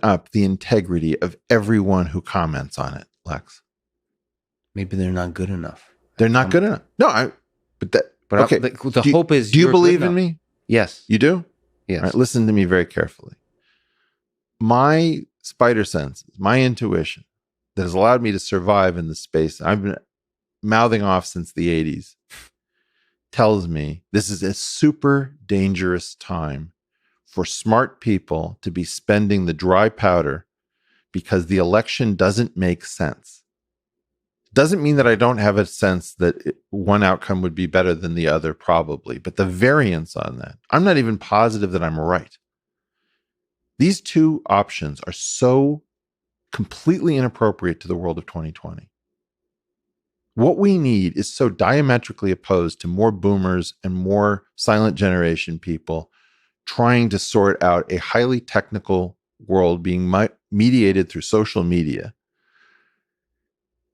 up the integrity of everyone who comments on it, Lex. Maybe they're not good enough. They're not good enough. No, okay. The hope is. Do you believe in me? Yes. You do? Yes. All right, listen to me very carefully. My spider sense, my intuition that has allowed me to survive in this space, I've been mouthing off since the 80s, tells me this is a super dangerous time for smart people to be spending the dry powder because the election doesn't make sense. Doesn't mean that I don't have a sense that one outcome would be better than the other, probably, but the variance on that, I'm not even positive that I'm right. These two options are so completely inappropriate to the world of 2020. What we need is so diametrically opposed to more boomers and more silent generation people trying to sort out a highly technical world being mediated through social media.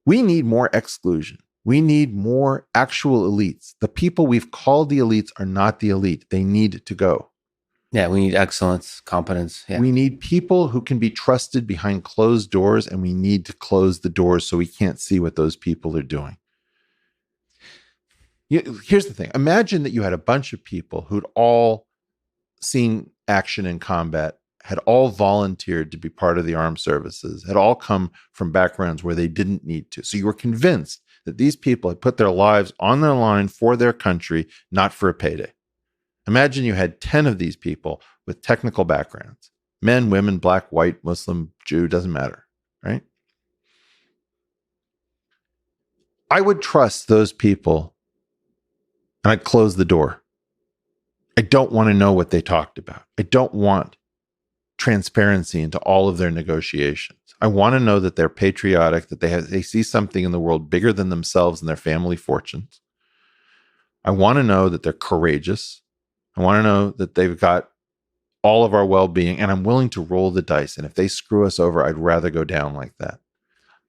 We need more exclusion. We need more actual elites. The people we've called the elites are not the elite. They need to go. Yeah, we need excellence, competence. Yeah. We need people who can be trusted behind closed doors, and we need to close the doors so we can't see what those people are doing. Here's the thing. Imagine that you had a bunch of people who'd all seen action in combat, had all volunteered to be part of the armed services, had all come from backgrounds where they didn't need to. So you were convinced that these people had put their lives on the line for their country, not for a payday. Imagine you had 10 of these people with technical backgrounds. Men, women, black, white, Muslim, Jew, doesn't matter, right? I would trust those people and I'd close the door. I don't want to know what they talked about. I don't want transparency into all of their negotiations. I want to know that they're patriotic, that they see something in the world bigger than themselves and their family fortunes. I want to know that they're courageous. I want to know that they've got all of our well-being, and I'm willing to roll the dice. And if they screw us over, I'd rather go down like that.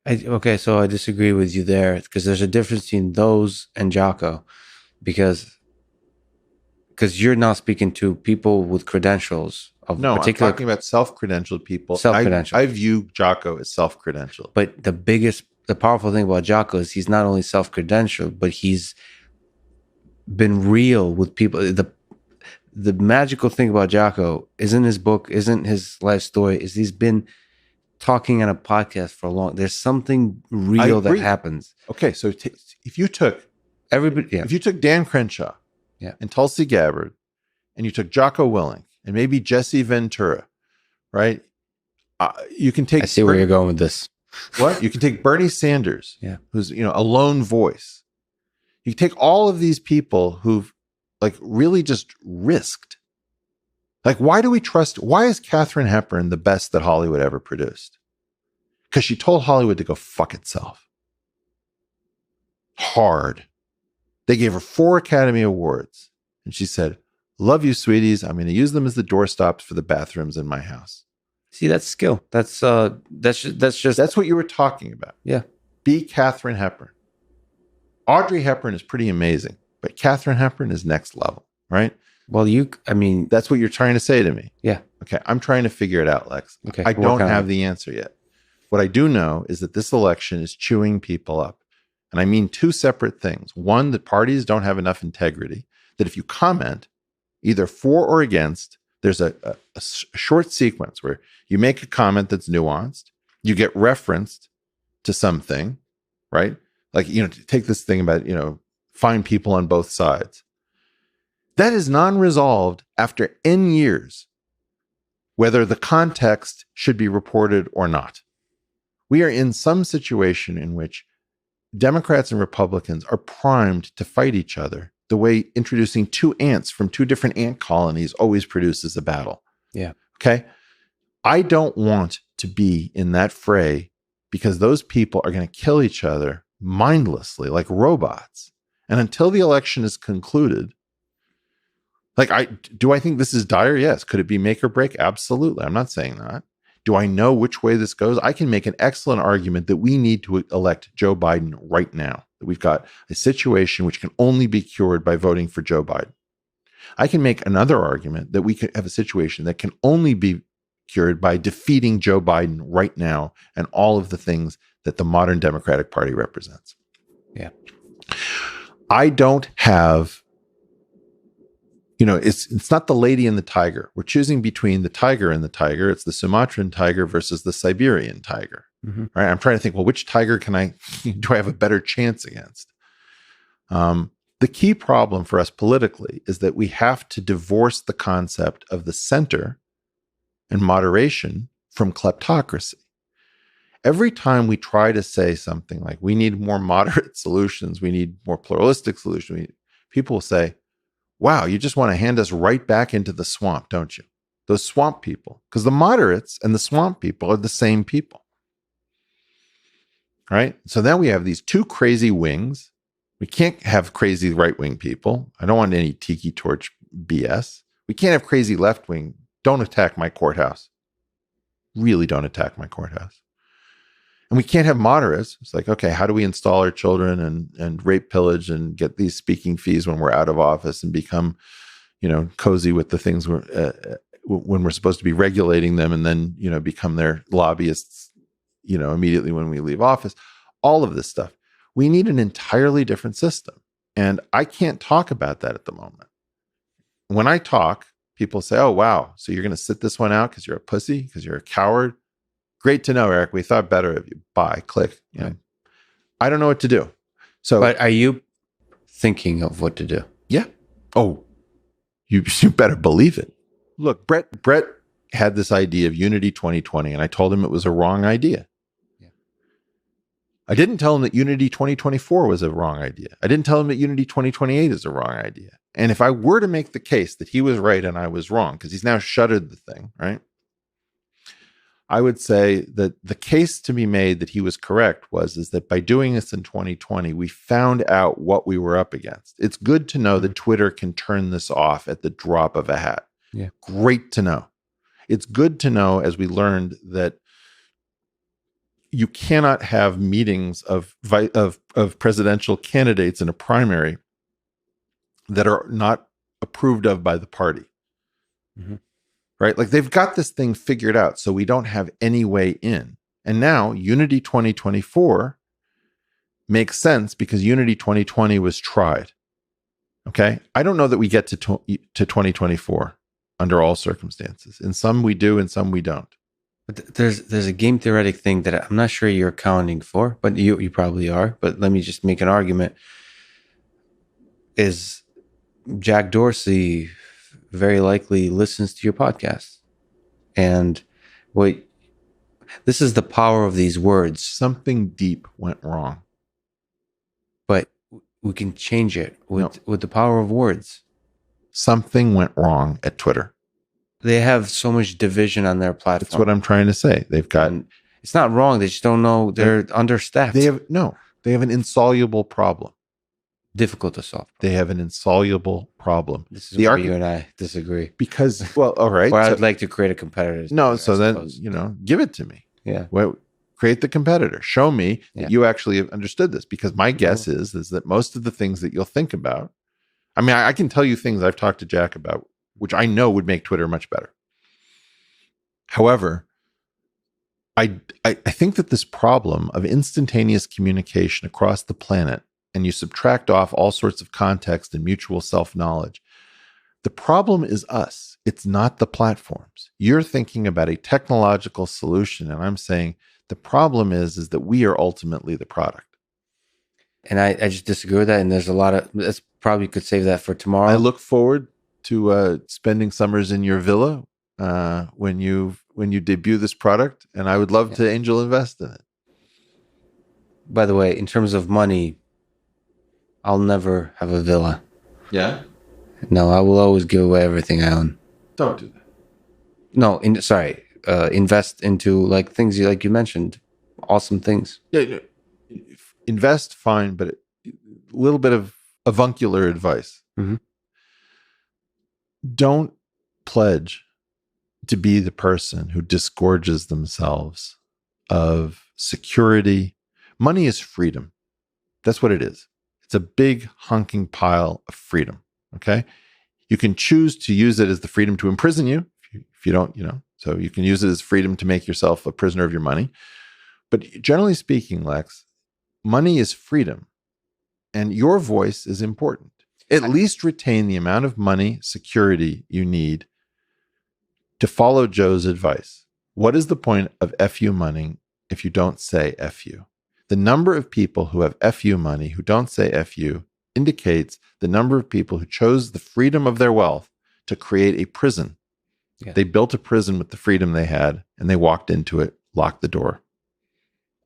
Okay, so I disagree with you there because there's a difference between those and Jocko, because you're now speaking to people with credentials of particular. I'm talking about self-credentialed people. Self-credentialed. I view Jocko as self-credentialed. But the powerful thing about Jocko is he's not only self-credentialed, but he's been real with people. The magical thing about Jocko isn't his book, isn't his life story, is he's been talking on a podcast for a long. There's something real that happens. Okay, so if you took Dan Crenshaw, and Tulsi Gabbard, and you took Jocko Willink, and maybe Jesse Ventura, right? You can take. I see where you're going with this. What? You can take Bernie Sanders, who's a lone voice. You take all of these people who've really just risked. Why do we trust? Why is Katharine Hepburn the best that Hollywood ever produced? Because she told Hollywood to go fuck itself. Hard. They gave her 4 Academy Awards, and she said, "Love you, sweeties. I'm going to use them as the doorstops for the bathrooms in my house." See, that's skill. That's what you were talking about. Yeah. Be Katharine Hepburn. Audrey Hepburn is pretty amazing, but Katharine Hepburn is next level, right? Well, that's what you're trying to say to me. Yeah. Okay. I'm trying to figure it out, Lex. Okay. I don't have the answer yet. What I do know is that this election is chewing people up. And I mean 2 separate things. One, that parties don't have enough integrity, that if you comment either for or against, there's a short sequence where you make a comment that's nuanced, you get referenced to something, right? Take this thing about, find people on both sides. That is non-resolved after N years, whether the context should be reported or not. We are in some situation in which Democrats and Republicans are primed to fight each other the way introducing 2 ants from 2 different ant colonies always produces a battle. Yeah. Okay. I don't want to be in that fray because those people are going to kill each other mindlessly like robots. And until the election is concluded, do I think this is dire? Yes. Could it be make or break? Absolutely. I'm not saying that. Do I know which way this goes? I can make an excellent argument that we need to elect Joe Biden right now. That we've got a situation which can only be cured by voting for Joe Biden. I can make another argument that we could have a situation that can only be cured by defeating Joe Biden right now and all of the things that the modern Democratic Party represents. Yeah. I don't have, it's not the lady and the tiger. We're choosing between the tiger and the tiger. It's the Sumatran tiger versus the Siberian tiger. Mm-hmm. Right? I'm trying to think, well, which tiger do I have a better chance against? The key problem for us politically is that we have to divorce the concept of the center and moderation from kleptocracy. Every time we try to say something like we need more moderate solutions, we need more pluralistic solutions, people will say, wow, you just want to hand us right back into the swamp, don't you? Those swamp people. Because the moderates and the swamp people are the same people. Right? So then we have these two crazy wings. We can't have crazy right-wing people. I don't want any tiki torch BS. We can't have crazy left-wing. Don't attack my courthouse. Really don't attack my courthouse. And we can't have moderates. It's like, okay, how do we install our children and rape, pillage, and get these speaking fees when we're out of office and become, cozy with the things when we're supposed to be regulating them and then, become their lobbyists, immediately when we leave office. All of this stuff. We need an entirely different system. And I can't talk about that at the moment. When I talk, people say, oh, wow, so you're going to sit this one out because you're a pussy, because you're a coward? Great to know, Eric. We thought better of you. Bye. Click. I don't know what to do. So, but are you thinking of what to do? Yeah. Oh, you better believe it. Look, Brett had this idea of Unity 2020, and I told him it was a wrong idea. I didn't tell him that Unity 2024 was a wrong idea. I didn't tell him that Unity 2028 is a wrong idea. And if I were to make the case that he was right and I was wrong, because he's now shuttered the thing, right? I would say that the case to be made that he was correct is that by doing this in 2020, we found out what we were up against. It's good to know that Twitter can turn this off at the drop of a hat. Yeah. Great to know. It's good to know, as we learned, that you cannot have meetings of presidential candidates in a primary that are not approved of by the party. Mm-hmm. Right? Like they've got this thing figured out, so we don't have any way in. And now Unity 2024 makes sense because Unity 2020 was tried. Okay? I don't know that we get to 2024 under all circumstances. In some we do, in some we don't. But there's a game theoretic thing that I'm not sure you're accounting for, but you probably are. But let me just make an argument. Is Jack Dorsey very likely listens to your podcast? And this is the power of these words. Something deep went wrong. But we can change it with the power of words. Something went wrong at Twitter. They have so much division on their platform. That's what I'm trying to say. They've got. It's not wrong. They just don't know. They're understaffed. They have an insoluble problem. Difficult to solve. They have an insoluble problem. This is where you and I disagree. Because, well, all right. Or I'd like to create a competitor. No, so then, give it to me. Yeah. Well, create the competitor. Show me that you actually have understood this. Because my guess is that most of the things that you'll think about, I mean, I can tell you things I've talked to Jack about, which I know would make Twitter much better. However, I think that this problem of instantaneous communication across the planet, and you subtract off all sorts of context and mutual self-knowledge, the problem is us. It's not the platforms. You're thinking about a technological solution, and I'm saying the problem is that we are ultimately the product. And I just disagree with that. And there's a lot of, that's probably could save that for tomorrow. I look forward to spending summers in your villa when you debut this product, and I would love to angel invest in it. By the way, in terms of money, I'll never have a villa. Yeah? No, I will always give away everything I own. Don't do that. No, invest into like things like you mentioned, awesome things. Yeah, invest, fine, but a little bit of avuncular advice. Mm-hmm. Don't pledge to be the person who disgorges themselves of security. Money is freedom. That's what it is. It's a big honking pile of freedom. Okay. You can choose to use it as the freedom to imprison you if you don't, So you can use it as freedom to make yourself a prisoner of your money. But generally speaking, Lex, money is freedom, and your voice is important. At least retain the amount of money security you need to follow Joe's advice. What is the point of FU money if you don't say FU? The number of people who have FU money who don't say FU indicates the number of people who chose the freedom of their wealth to create a prison. Yeah. They built a prison with the freedom they had, and they walked into it, locked the door.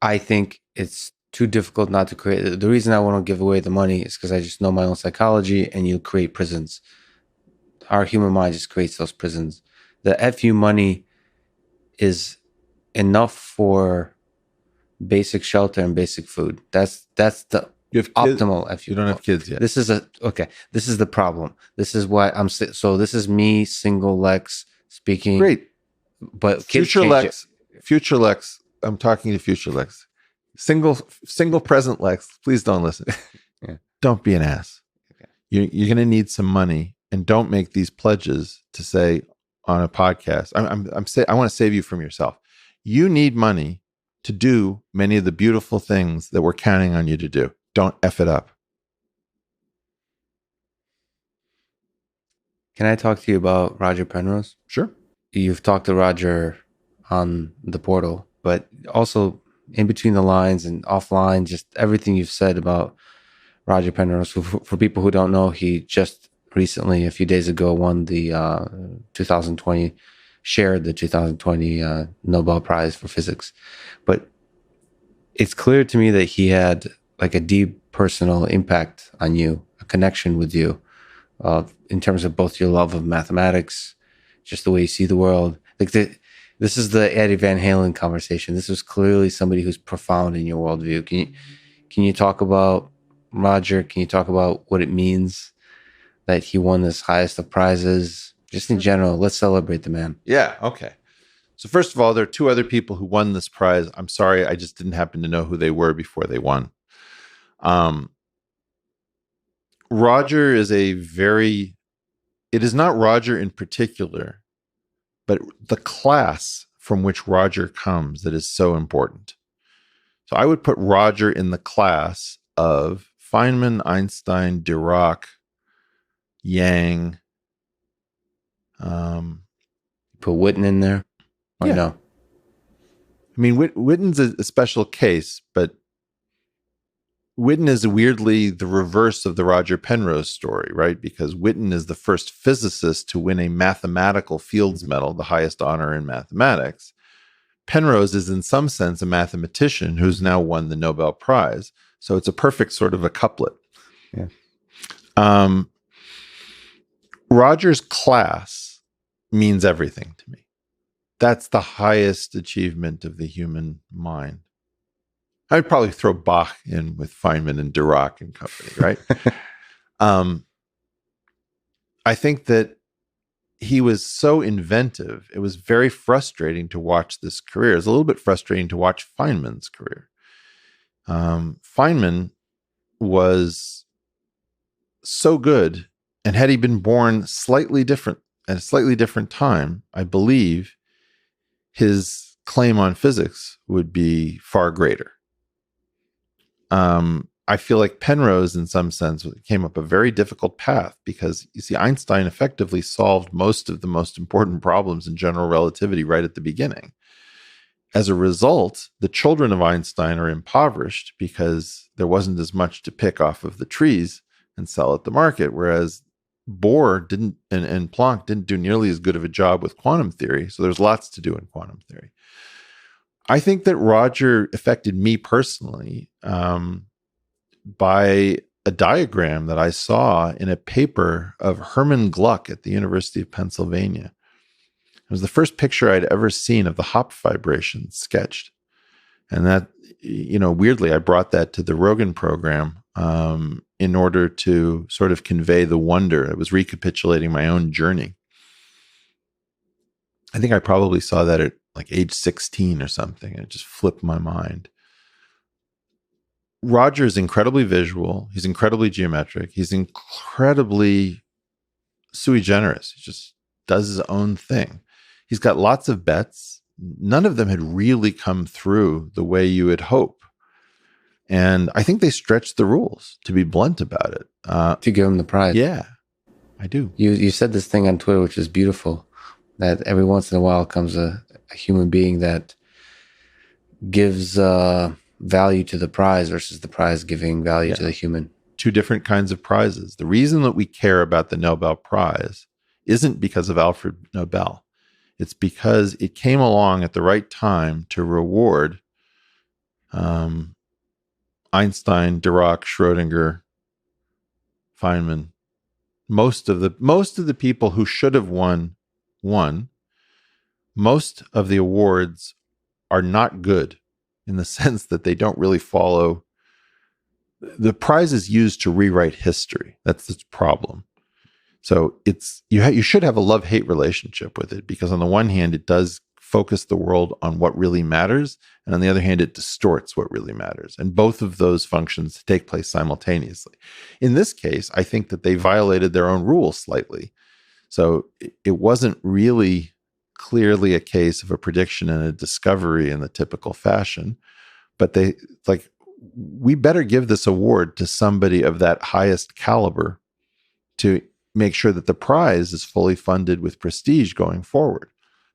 I think it's too difficult not to create. The reason I want to give away the money is because I just know my own psychology, and you create prisons. Our human mind just creates those prisons. The FU money is enough for basic shelter and basic food. That's the optimal FU. You don't have kids yet. This is the problem. This is why so this is me, single Lex, speaking. Great. But future Lex, I'm talking to future Lex. Single present Lex, please don't listen. Yeah. Don't be an ass. Okay. You're going to need some money, and don't make these pledges to say on a podcast. I want to save you from yourself. You need money to do many of the beautiful things that we're counting on you to do. Don't F it up. Can I talk to you about Roger Penrose? Sure. You've talked to Roger on the portal, but also in between the lines and offline, just everything you've said about Roger Penrose. For people who don't know, he just recently, a few days ago, won the 2020 Nobel Prize for Physics. But it's clear to me that he had like a deep personal impact on you, a connection with you, in terms of both your love of mathematics, just the way you see the world. Like this is the Eddie Van Halen conversation. This was clearly somebody who's profound in your worldview. Can you talk about Roger? Can you talk about what it means that he won this highest of prizes? Just in general, let's celebrate the man. Yeah, okay. So first of all, there are two other people who won this prize. I'm sorry, I just didn't happen to know who they were before they won. Roger is it is not Roger in particular, but the class from which Roger comes that is so important. So I would put Roger in the class of Feynman, Einstein, Dirac, Yang. Put Witten in there? Or no? I mean, Witten's a special case, but Witten is weirdly the reverse of the Roger Penrose story, right? Because Witten is the first physicist to win a mathematical Fields Medal, the highest honor in mathematics. Penrose is in some sense a mathematician who's now won the Nobel Prize. So it's a perfect sort of a couplet. Yeah. Roger's class means everything to me. That's the highest achievement of the human mind. I'd probably throw Bach in with Feynman and Dirac and company, right? I think that he was so inventive. It was very frustrating to watch this career. It was a little bit frustrating to watch Feynman's career. Feynman was so good, and had he been born slightly different at a slightly different time, I believe his claim on physics would be far greater. I feel like Penrose, in some sense, came up a very difficult path because, you see, Einstein effectively solved most of the most important problems in general relativity right at the beginning. As a result, the children of Einstein are impoverished because there wasn't as much to pick off of the trees and sell at the market, whereas Bohr didn't and Planck didn't do nearly as good of a job with quantum theory. So there's lots to do in quantum theory. I think that Roger affected me personally by a diagram that I saw in a paper of Hermann Gluck at the University of Pennsylvania. It was the first picture I'd ever seen of the hop vibration sketched. And that, weirdly, I brought that to the Rogan program in order to sort of convey the wonder. It was recapitulating my own journey. I think I probably saw that at like age 16 or something, and it just flipped my mind. Roger is incredibly visual. He's incredibly geometric. He's incredibly sui generis. He just does his own thing. He's got lots of bets. None of them had really come through the way you would hope. And I think they stretched the rules, to be blunt about it. To give him the prize. Yeah, I do. You said this thing on Twitter, which is beautiful, that every once in a while comes a human being that gives value to the prize versus the prize giving value to the human. Two different kinds of prizes. The reason that we care about the Nobel Prize isn't because of Alfred Nobel. It's because it came along at the right time to reward Einstein, Dirac, Schrodinger, Feynman. Most of the people who should have won. Most of the awards are not good in the sense that they don't really follow. The prize is used to rewrite history. That's the problem. So you should have a love-hate relationship with it, because on the one hand, it does focus the world on what really matters, and on the other hand, it distorts what really matters. And both of those functions take place simultaneously. In this case, I think that they violated their own rules slightly. So it wasn't really clearly a case of a prediction and a discovery in the typical fashion, but we better give this award to somebody of that highest caliber to make sure that the prize is fully funded with prestige going forward.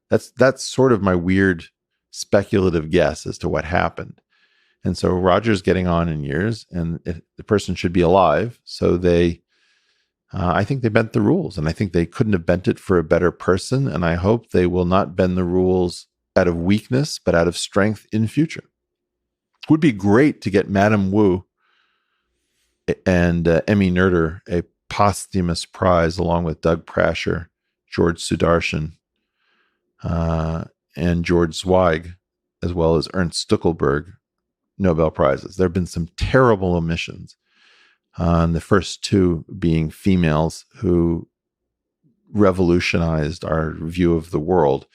That's sort of my weird speculative guess as to what happened. And so Roger's getting on in years, and the person should be alive. So I think they bent the rules, and I think they couldn't have bent it for a better person. And I hope they will not bend the rules out of weakness, but out of strength in future. It would be great to get Madame Wu and Emmy Noether a posthumous prize along with Doug Prasher, George Sudarshan, and George Zweig, as well as Ernst Stuckelberg, Nobel Prizes. There have been some terrible omissions, the first two being females who revolutionized our view of the world.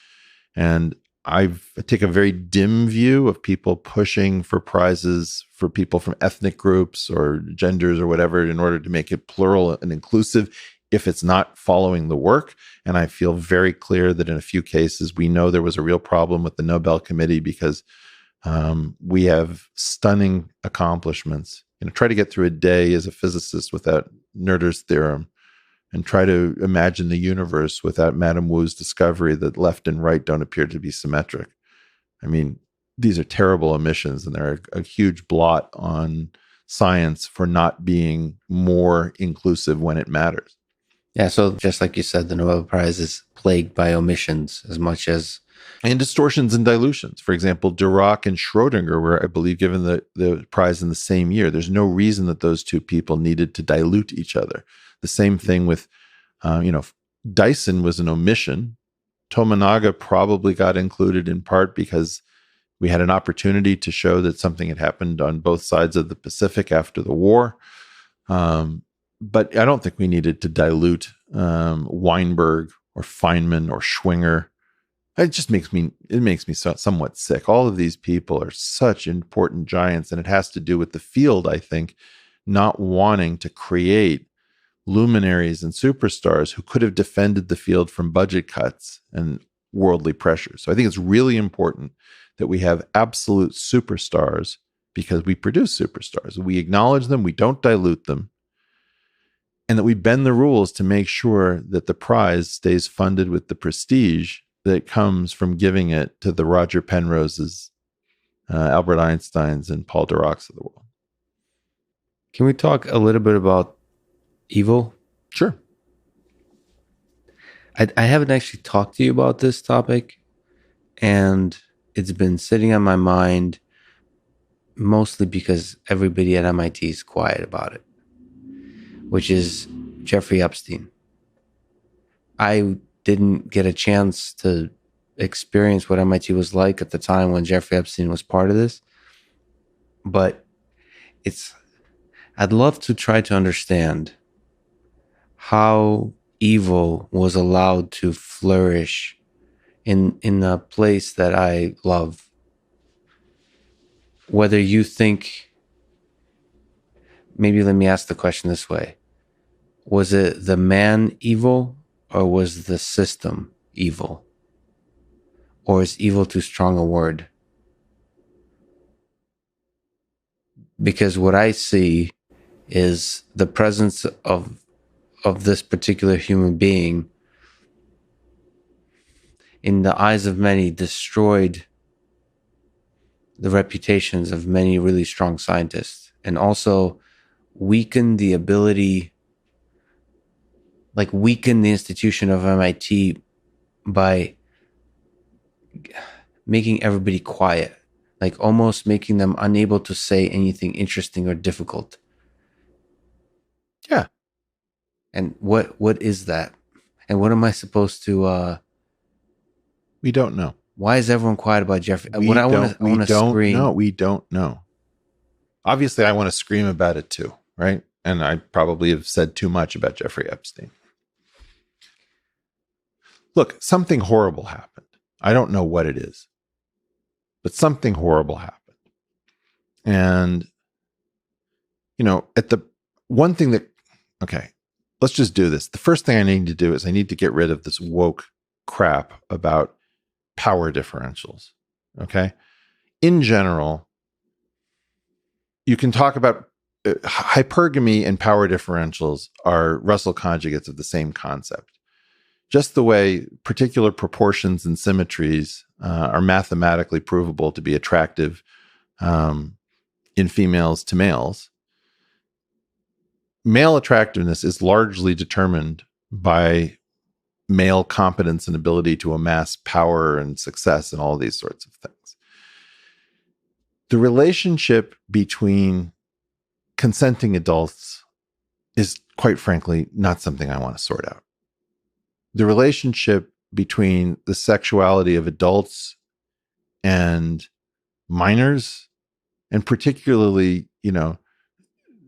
And I take a very dim view of people pushing for prizes for people from ethnic groups or genders or whatever in order to make it plural and inclusive if it's not following the work. And I feel very clear that in a few cases, we know there was a real problem with the Nobel Committee because we have stunning accomplishments. Try to get through a day as a physicist without Noether's theorem, and try to imagine the universe without Madame Wu's discovery that left and right don't appear to be symmetric. I mean, these are terrible omissions, and they're a huge blot on science for not being more inclusive when it matters. Yeah, so just like you said, the Nobel Prize is plagued by omissions as much as... And distortions and dilutions. For example, Dirac and Schrodinger were, I believe, given the prize in the same year. There's no reason that those two people needed to dilute each other. The same thing with, Dyson was an omission. Tominaga probably got included in part because we had an opportunity to show that something had happened on both sides of the Pacific after the war. But I don't think we needed to dilute Weinberg or Feynman or Schwinger. It just makes me somewhat sick. All of these people are such important giants, and it has to do with the field, I think, not wanting to create luminaries and superstars who could have defended the field from budget cuts and worldly pressures. So I think it's really important that we have absolute superstars because we produce superstars. We acknowledge them, we don't dilute them, and that we bend the rules to make sure that the prize stays funded with the prestige that comes from giving it to the Roger Penroses, Albert Einsteins, and Paul Dirac's of the world. Can we talk a little bit about evil? Sure. I haven't actually talked to you about this topic, and it's been sitting on my mind mostly because everybody at MIT is quiet about it, which is Jeffrey Epstein. I didn't get a chance to experience what MIT was like at the time when Jeffrey Epstein was part of this, but I'd love to try to understand how evil was allowed to flourish in a place that I love. Whether you think, maybe let me ask the question this way. Was it the man evil or was the system evil? or is evil too strong a word? Because what I see is the presence of this particular human being, in the eyes of many, destroyed the reputations of many really strong scientists, and also weakened the ability, like weaken the institution of MIT by making everybody quiet, like almost making them unable to say anything interesting or difficult. Yeah. And what is that? And what am I supposed to We don't know. why is everyone quiet about Jeffrey? We I want to scream. No, we don't know. Obviously, I want to scream about it too, right? And I probably have said too much about Jeffrey Epstein. Look, something horrible happened. I don't know what it is, but something horrible happened. And, at the one thing that, okay, let's just do this. The first thing I need to do is I need to get rid of this woke crap about power differentials. Okay. In general, you can talk about hypergamy and power differentials are Russell conjugates of the same concept. Just the way particular proportions and symmetries are mathematically provable to be attractive in females to males, male attractiveness is largely determined by male competence and ability to amass power and success and all these sorts of things. The relationship between consenting adults is, quite frankly, not something I want to sort out. The relationship between the sexuality of adults and minors, and particularly,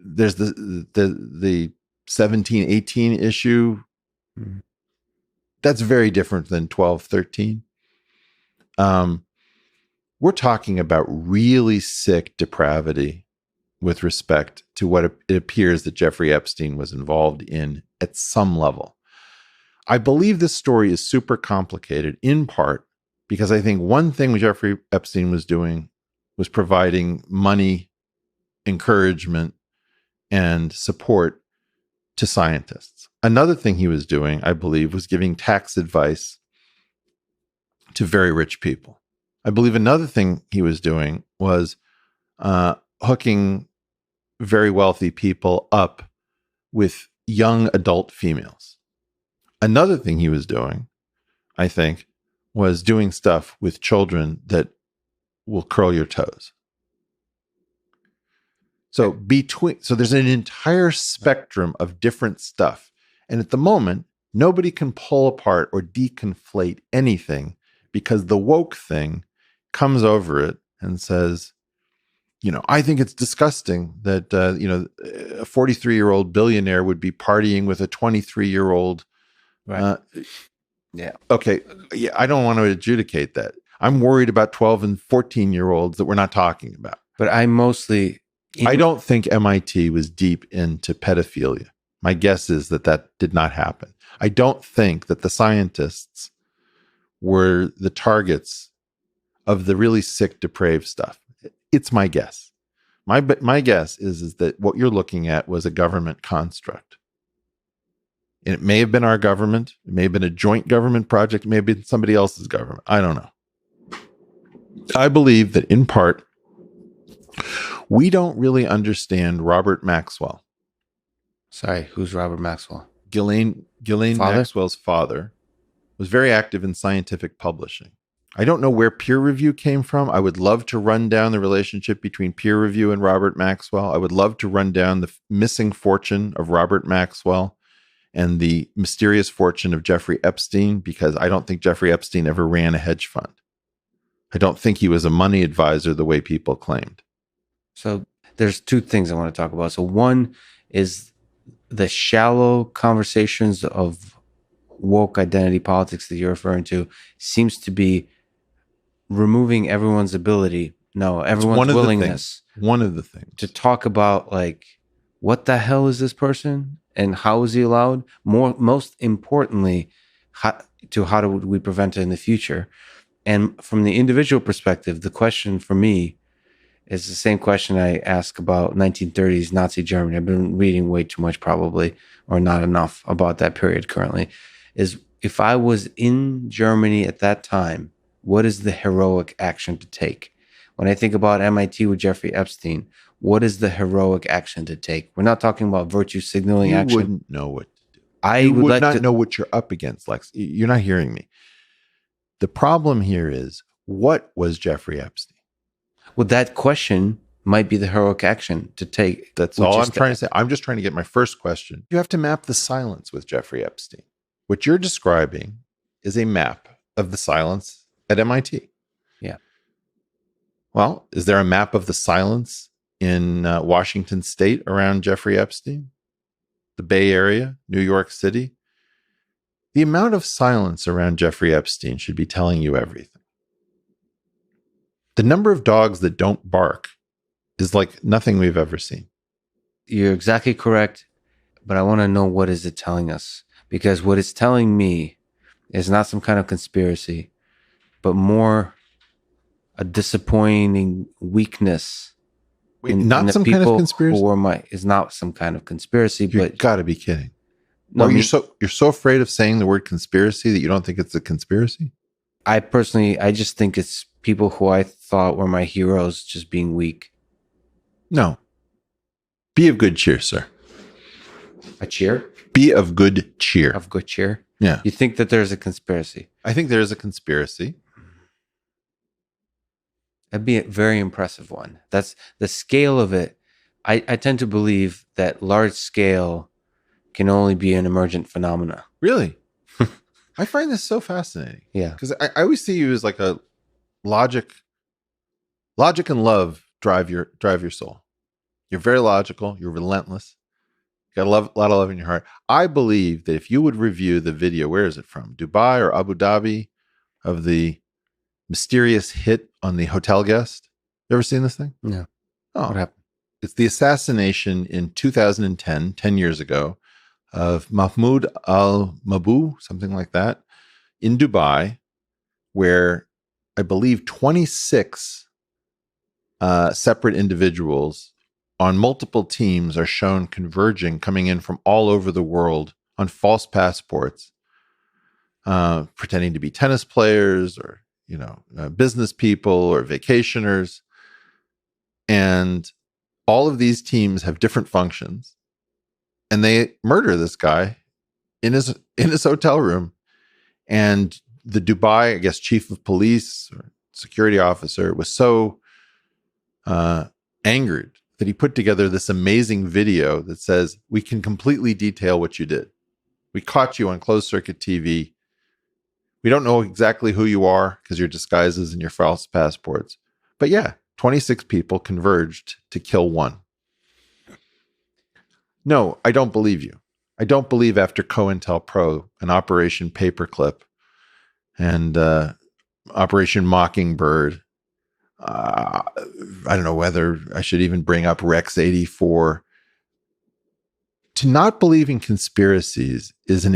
there's the 17, 18 issue. Mm-hmm. That's very different than 12, 13. We're talking about really sick depravity with respect to what it appears that Jeffrey Epstein was involved in at some level. I believe this story is super complicated, in part because I think one thing Jeffrey Epstein was doing was providing money, encouragement, and support to scientists. Another thing he was doing, I believe, was giving tax advice to very rich people. I believe another thing he was doing was hooking very wealthy people up with young adult females. Another thing he was doing, I think, was doing stuff with children that will curl your toes. So there's an entire spectrum of different stuff. And at the moment, nobody can pull apart or deconflate anything because the woke thing comes over it and says, I think it's disgusting that, a 43-year-old billionaire would be partying with a 23-year-old. Right. Yeah. Okay. Yeah. I don't want to adjudicate that. I'm worried about 12 and 14-year-olds that we're not talking about. But I don't think MIT was deep into pedophilia. My guess is that did not happen. I don't think that the scientists were the targets of the really sick, depraved stuff. It's my guess. My guess is that what you're looking at was a government construct. And it may have been our government. It may have been a joint government project. It may have been somebody else's government. I don't know. I believe that in part, we don't really understand Robert Maxwell. Sorry, who's Robert Maxwell? Ghislaine Maxwell's father was very active in scientific publishing. I don't know where peer review came from. I would love to run down the relationship between peer review and Robert Maxwell. I would love to run down the missing fortune of Robert Maxwell and the mysterious fortune of Jeffrey Epstein, because I don't think Jeffrey Epstein ever ran a hedge fund. I don't think he was a money advisor the way people claimed. So there's two things I want to talk about. So one is the shallow conversations of woke identity politics that you're referring to seems to be removing everyone's willingness. One of the things to talk about, like, what the hell is this person and how is he allowed? Most importantly, how do we prevent it in the future? And from the individual perspective, the question for me is the same question I ask about 1930s Nazi Germany. I've been reading way too much, probably, or not enough about that period currently. Is if I was in Germany at that time, what is the heroic action to take? When I think about MIT with Jeffrey Epstein, what is the heroic action to take? We're not talking about virtue signaling You action. wouldn't know what to do. I You would would like not to know what you're up against, Lex. You're not hearing me. The problem here is, what was Jeffrey Epstein? Well, that question might be the heroic action to take. That's all I'm trying to say. I'm just trying to get my first question. You have to map the silence with Jeffrey Epstein. What you're describing is a map of the silence at MIT. Yeah. Well, is there a map of the silence in Washington State around Jeffrey Epstein? The Bay Area, New York City? The amount of silence around Jeffrey Epstein should be telling you everything. The number of dogs that don't bark is like nothing we've ever seen. You're exactly correct, but I want to know, what is it telling us? Because what it's telling me is not some kind of conspiracy, but more a disappointing weakness. Wait, not some kind of conspiracy? Is not some kind of conspiracy, You but got to be kidding. no, Or you're so afraid of saying the word conspiracy that you don't think it's a conspiracy? I just think it's people who I thought were my heroes just being weak. No. Be of good cheer, sir. A cheer? Be of good cheer. Of good cheer? Yeah. You think that there's a conspiracy? I think there is a conspiracy. That'd be a very impressive one. That's the scale of it. I tend to believe that large scale can only be an emergent phenomena. Really? I find this so fascinating. Yeah. Because I always see you as like a logic and love drive your soul. You're very logical. You're relentless. You got a lot of love in your heart. I believe that if you would review the video, where is it from? Dubai or Abu Dhabi, of the mysterious hit on the hotel guest. You ever seen this thing? No. Oh, What happened? it's the assassination in 2010, 10 years ago, of Mahmoud al-Mabou, something like that, in Dubai, where I believe 26 separate individuals on multiple teams are shown converging, coming in from all over the world on false passports, pretending to be tennis players or business people or vacationers. And all of these teams have different functions, and they murder this guy in his hotel room. And the Dubai, I guess, chief of police or security officer was so angered that he put together this amazing video that says, we can completely detail what you did. We caught you on closed circuit TV. We don't know exactly who you are because your disguises and your false passports. But yeah, 26 people converged to kill one. No, I don't believe you. I don't believe after COINTELPRO and Operation Paperclip and Operation Mockingbird. I don't know whether I should even bring up Rex 84. To not believe in conspiracies is an